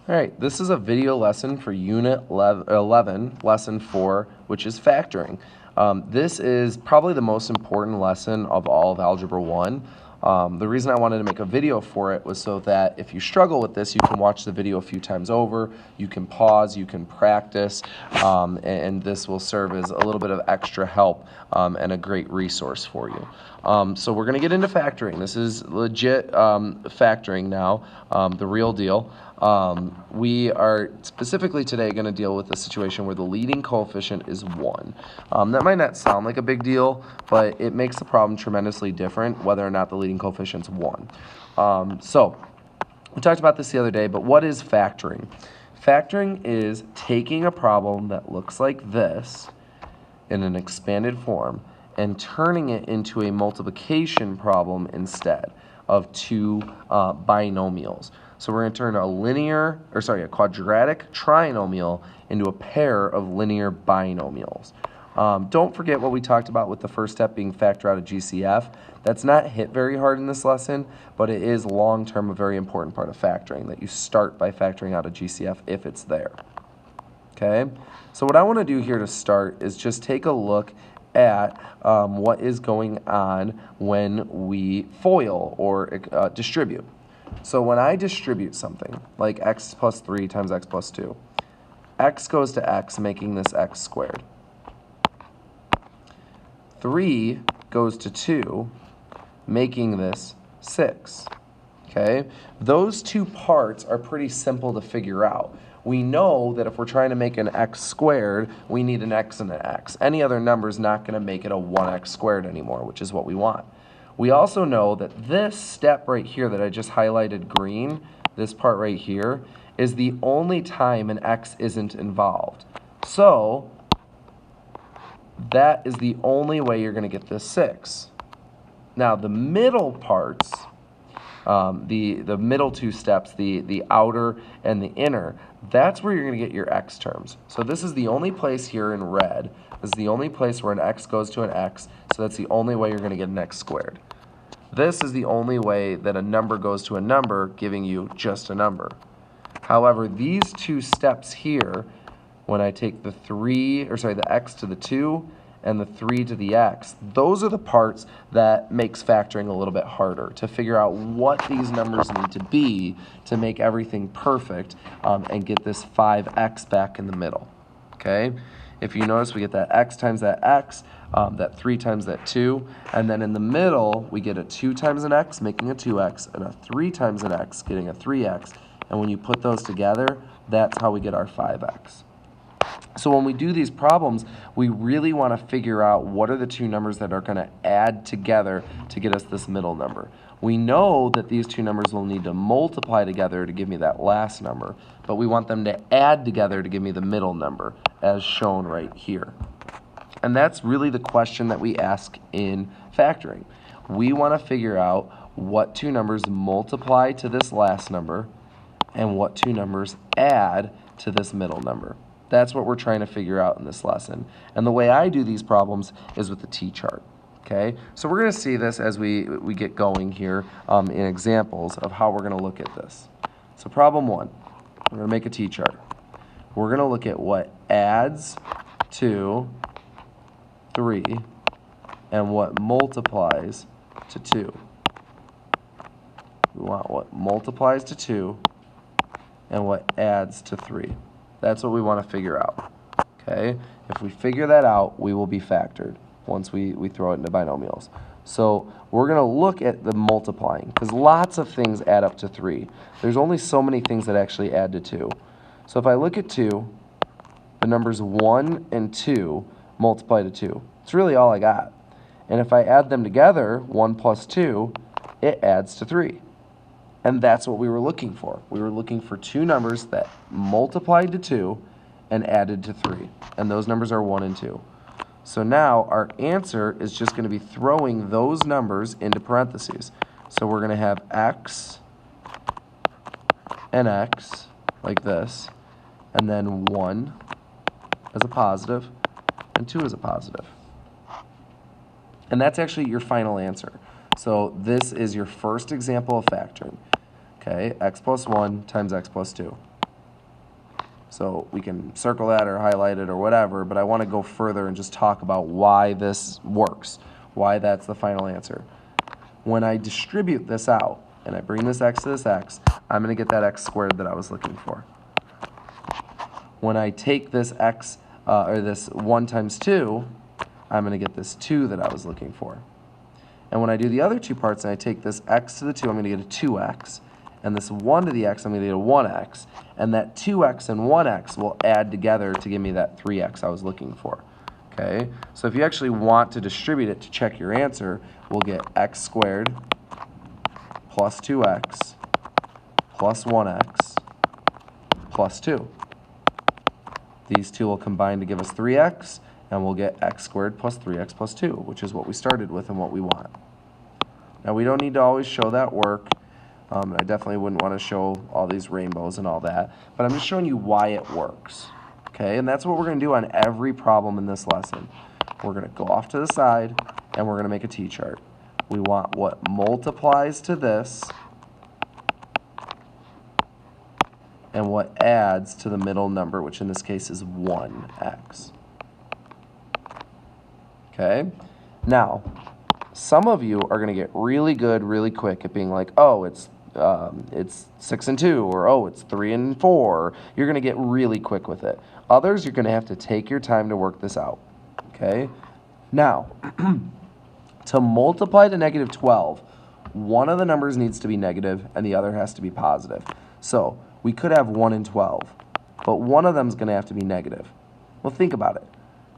All right, this is a video lesson for Unit 11, Lesson 4, which is factoring. This is probably the most important lesson of all of Algebra 1. The reason I wanted to make a video for it was so that if you struggle with this, you can watch the video a few times over, you can pause, you can practice, and this will serve as a little bit of extra help and a great resource for you. So we're going to get into factoring. This is legit factoring now, the real deal. We are specifically today going to deal with a situation where the leading coefficient is 1. That might not sound like a big deal, but it makes the problem tremendously different whether or not the leading coefficient is 1. So we talked about this the other day, but what is factoring? Factoring is taking a problem that looks like this in an expanded form and turning it into a multiplication problem instead of two binomials. So we're going to turn a quadratic trinomial into a pair of linear binomials. Don't forget what we talked about with the first step being factor out of GCF. That's not hit very hard in this lesson, but it is long-term a very important part of factoring, that you start by factoring out of GCF if it's there. Okay? So what I want to do here to start is just take a look at what is going on when we FOIL or distribute. So when I distribute something like x plus 3 times x plus 2, x goes to x, making this x squared. 3 goes to 2, making this 6. Okay? Those two parts are pretty simple to figure out. We know that if we're trying to make an x squared, we need an x and an x. Any other number is not going to make it a 1x squared anymore, which is what we want. We also know that this step right here that I just highlighted green, this part right here, is the only time an x isn't involved. So that is the only way you're going to get this 6. Now the middle parts, the middle two steps, the outer and the inner, that's where you're going to get your x terms. So this is the only place here in red. This is the only place where an x goes to an x, so that's the only way you're going to get an x squared. This is the only way that a number goes to a number, giving you just a number. However, these two steps here, when I take the x to the 2 and the 3 to the x, those are the parts that makes factoring a little bit harder, to figure out what these numbers need to be to make everything perfect and get this 5x back in the middle. Okay? If you notice, we get that x times that x, that 3 times that 2, and then in the middle, we get a 2 times an x, making a 2x, and a 3 times an x, getting a 3x, and when you put those together, that's how we get our 5x. So when we do these problems, we really want to figure out what are the two numbers that are going to add together to get us this middle number. We know that these two numbers will need to multiply together to give me that last number, but we want them to add together to give me the middle number, as shown right here. And that's really the question that we ask in factoring. We want to figure out what two numbers multiply to this last number and what two numbers add to this middle number. That's what we're trying to figure out in this lesson. And the way I do these problems is with the T-chart. Okay? So we're going to see this as we get going here in examples of how we're going to look at this. So problem 1, we're going to make a T-chart. We're going to look at what adds to 3 and what multiplies to 2. We want what multiplies to 2 and what adds to 3. That's what we want to figure out. Okay? If we figure that out, we will be factored once we throw it into binomials. So we're going to look at the multiplying, because lots of things add up to 3. There's only so many things that actually add to 2. So if I look at 2, the numbers 1 and 2 multiply to 2. It's really all I got. And if I add them together, 1 plus 2, it adds to 3. And that's what we were looking for. We were looking for two numbers that multiplied to 2 and added to 3. And those numbers are 1 and 2. So now our answer is just going to be throwing those numbers into parentheses. So we're going to have x and x, like this, and then 1 as a positive and 2 as a positive. And that's actually your final answer. So this is your first example of factoring. Okay, x plus 1 times x plus 2. So we can circle that or highlight it or whatever, but I want to go further and just talk about why this works, why that's the final answer. When I distribute this out and I bring this x to this x, I'm going to get that x squared that I was looking for. When I take this x, or this 1 times 2, I'm going to get this 2 that I was looking for. And when I do the other two parts and I take this x to the 2, I'm going to get a 2x. And this 1 to the x, I'm going to get a 1x. And that 2x and 1x will add together to give me that 3x I was looking for. Okay? So if you actually want to distribute it to check your answer, we'll get x squared plus 2x plus 1x plus 2. These two will combine to give us 3x, and we'll get x squared plus 3x plus 2, which is what we started with and what we want. Now, we don't need to always show that work. I definitely wouldn't want to show all these rainbows and all that, but I'm just showing you why it works. Okay, and that's what we're going to do on every problem in this lesson. We're going to go off to the side, and we're going to make a t-chart. We want what multiplies to this and what adds to the middle number, which in this case is 1x. Okay? Now, some of you are going to get really good really quick at being like, oh, it's 6 and 2, or oh, it's 3 and 4. You're going to get really quick with it. Others, you're going to have to take your time to work this out. Okay? Now, to multiply to negative 12, one of the numbers needs to be negative and the other has to be positive. So, we could have 1 and 12, but one of them is going to have to be negative. Well, think about it.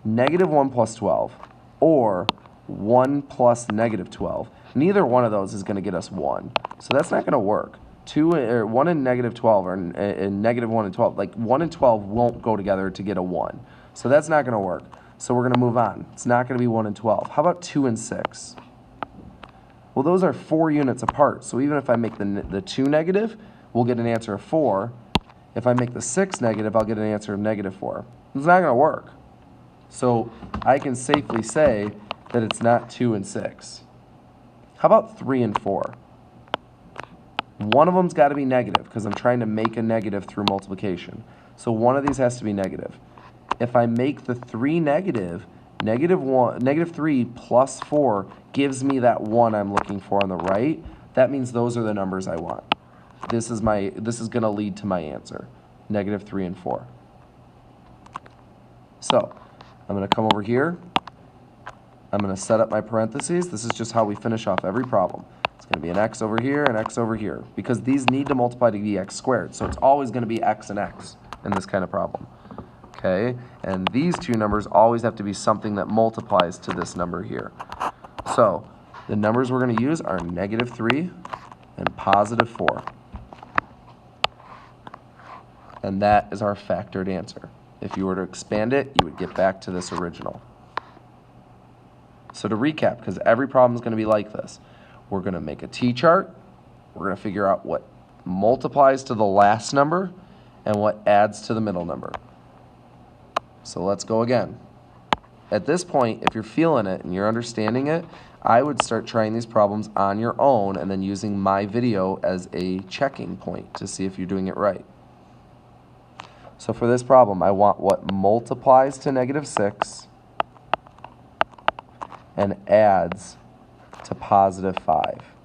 Negative 1 plus 12, or 1 plus negative 12. Neither one of those is going to get us 1. So that's not going to work. 1 and negative 12, or negative 1 and 12. Like 1 and 12 won't go together to get a 1. So that's not going to work. So we're going to move on. It's not going to be 1 and 12. How about 2 and 6? Well, those are 4 units apart. So even if I make the 2 negative, we'll get an answer of 4. If I make the 6 negative, I'll get an answer of negative 4. It's not going to work. So I can safely say that it's not 2 and 6. How about 3 and 4? One of them's got to be negative because I'm trying to make a negative through multiplication. So one of these has to be negative. If I make the 3 negative, negative 3 plus 4 gives me that 1 I'm looking for on the right. That means those are the numbers I want. This is going to lead to my answer, negative 3 and 4. So I'm going to come over here. I'm going to set up my parentheses. This is just how we finish off every problem. It's going to be an x over here and x over here, because these need to multiply to be x squared. So it's always going to be x and x in this kind of problem. Okay, and these two numbers always have to be something that multiplies to this number here. So the numbers we're going to use are negative 3 and positive 4. And that is our factored answer. If you were to expand it, you would get back to this original. So to recap, because every problem is going to be like this, we're going to make a t-chart. We're going to figure out what multiplies to the last number and what adds to the middle number. So let's go again. At this point, if you're feeling it and you're understanding it, I would start trying these problems on your own and then using my video as a checking point to see if you're doing it right. So for this problem, I want what multiplies to negative 6 and adds to positive 5.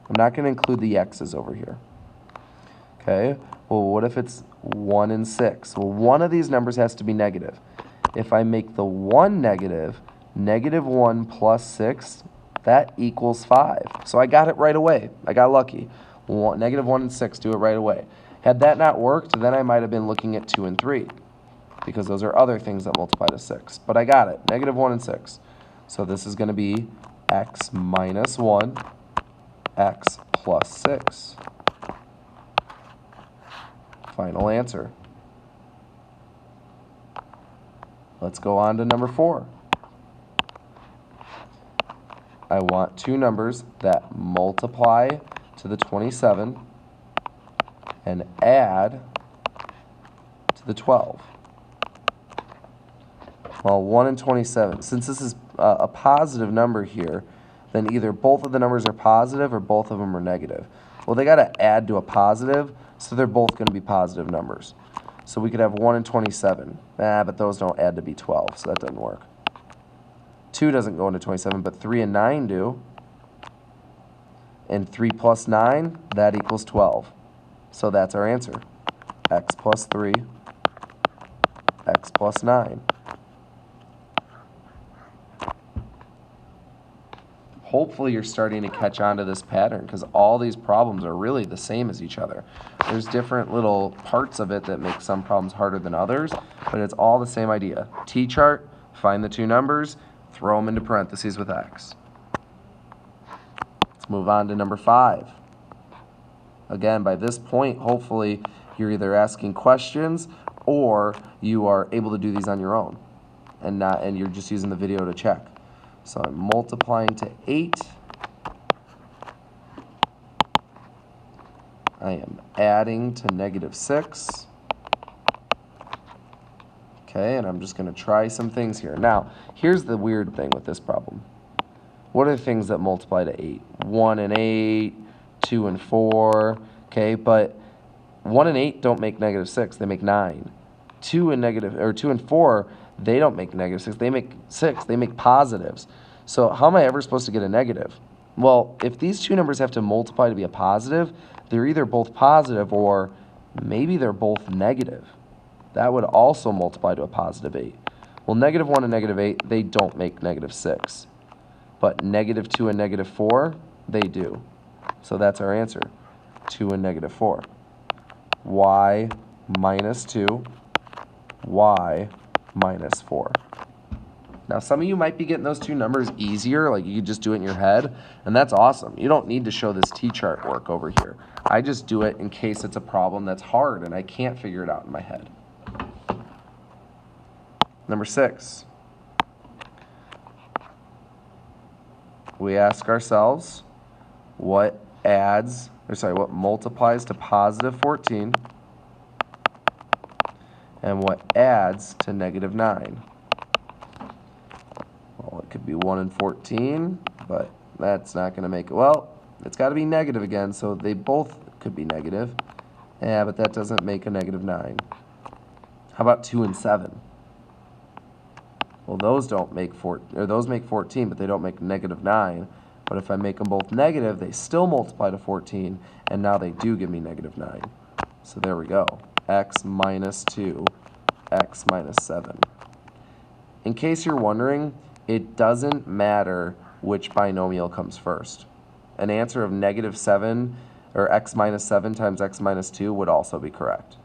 I'm not going to include the x's over here. Okay, well, what if it's 1 and 6? Well, one of these numbers has to be negative. If I make the 1 negative, negative 1 plus 6, that equals 5. So I got it right away. I got lucky. Negative 1 and 6, do it right away. Had that not worked, then I might have been looking at 2 and 3, because those are other things that multiply to 6. But I got it, negative 1 and 6. So this is going to be x minus 1, x plus 6. Final answer. Let's go on to number 4. I want two numbers that multiply to the 27 and add to the 12. Well, 1 and 27. Since this is a positive number here, then either both of the numbers are positive or both of them are negative. Well, they got to add to a positive, so they're both going to be positive numbers. So we could have 1 and 27. But those don't add to be 12, so that doesn't work. 2 doesn't go into 27, but 3 and 9 do. And 3 plus 9, that equals 12. So that's our answer. X plus 3, X plus 9. Hopefully you're starting to catch on to this pattern because all these problems are really the same as each other. There's different little parts of it that make some problems harder than others, but it's all the same idea. T-chart, find the two numbers, throw them into parentheses with X. Let's move on to number 5. Again, by this point, hopefully you're either asking questions or you are able to do these on your own and you're just using the video to check. So I'm multiplying to 8. I am adding to -6. Okay, and I'm just going to try some things here. Now, here's the weird thing with this problem. What are the things that multiply to 8? 1 and 8, 2 and 4. Okay, but 1 and 8 don't make -6. They make 9. 2 and 4, they don't make -6. They make 6. They make positives. So how am I ever supposed to get a negative? Well, if these two numbers have to multiply to be a positive, they're either both positive or maybe they're both negative. That would also multiply to a positive 8. Well, -1 and -8, they don't make -6. But -2 and -4, they do. So that's our answer, 2 and -4. Y minus 2, y minus 4. Now, some of you might be getting those two numbers easier, like you could just do it in your head, and that's awesome. You don't need to show this T-chart work over here. I just do it in case it's a problem that's hard and I can't figure it out in my head. Number 6. We ask ourselves what multiplies to positive 14 and what adds to -9. Well, it could be 1 and 14, but that's not going to make it. Well, it's got to be negative again, so they both could be negative. Yeah, but that doesn't make a -9. How about 2 and 7? Well, those make 14, but they don't make -9. But if I make them both negative, they still multiply to 14, and now they do give me -9. So there we go. X minus 2, X minus 7. In case you're wondering, it doesn't matter which binomial comes first. An answer of -7 or X minus 7 times X minus 2 would also be correct.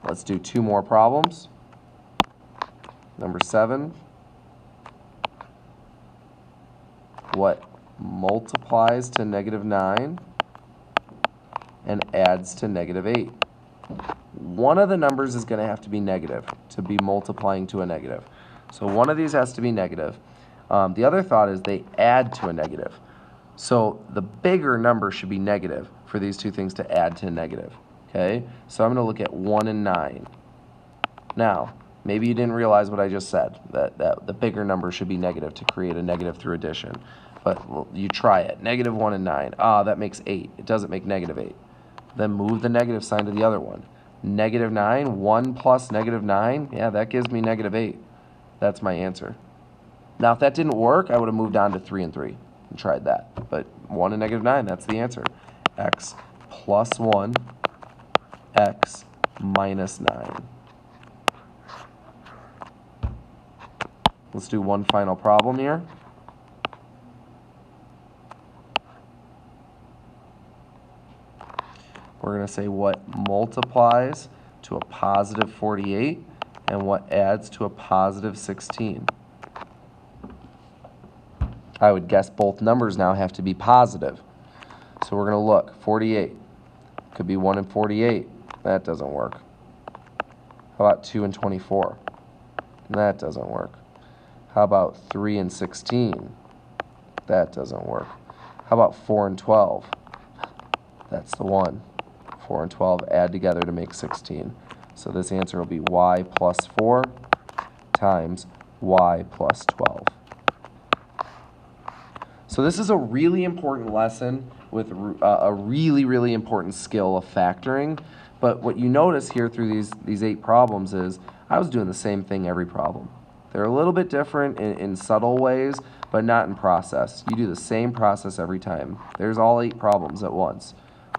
Let's do 2 more problems. Number 7. What multiplies to -9 and adds to -8? One of the numbers is going to have to be negative to be multiplying to a negative. So one of these has to be negative. The other thought is they add to a negative. So the bigger number should be negative for these two things to add to a negative. Okay? So I'm going to look at 1 and 9. Now, maybe you didn't realize what I just said, that the bigger number should be negative to create a negative through addition. But well, you try it. -1 and 9. That makes 8. It doesn't make -8. Then move the negative sign to the other one. -9, 1 plus -9, yeah, that gives me -8. That's my answer. Now, if that didn't work, I would have moved on to 3 and 3 and tried that. But 1 and -9, that's the answer. X plus 1, X minus 9. Let's do one final problem here. We're going to say what multiplies to a positive 48 and what adds to a positive 16. I would guess both numbers now have to be positive. So we're going to look. 48. Could be 1 and 48. That doesn't work. How about 2 and 24? That doesn't work. How about 3 and 16? That doesn't work. How about 4 and 12? That's the one. 4 and 12 add together to make 16. So this answer will be y plus 4 times y plus 12. So this is a really important lesson a really, really important skill of factoring. But what you notice here through these 8 problems is I was doing the same thing every problem. They're a little bit different in subtle ways, but not in process. You do the same process every time. There's all 8 problems at once.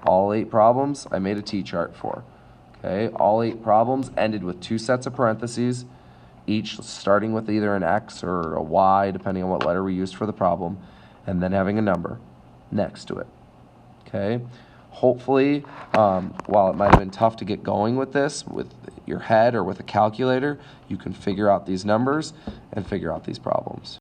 All 8 problems I made a T-chart for. Okay, all 8 problems ended with 2 sets of parentheses, each starting with either an X or a Y, depending on what letter we used for the problem, and then having a number next to it. Okay, hopefully, while it might have been tough to get going with this, with your head or with a calculator, you can figure out these numbers and figure out these problems.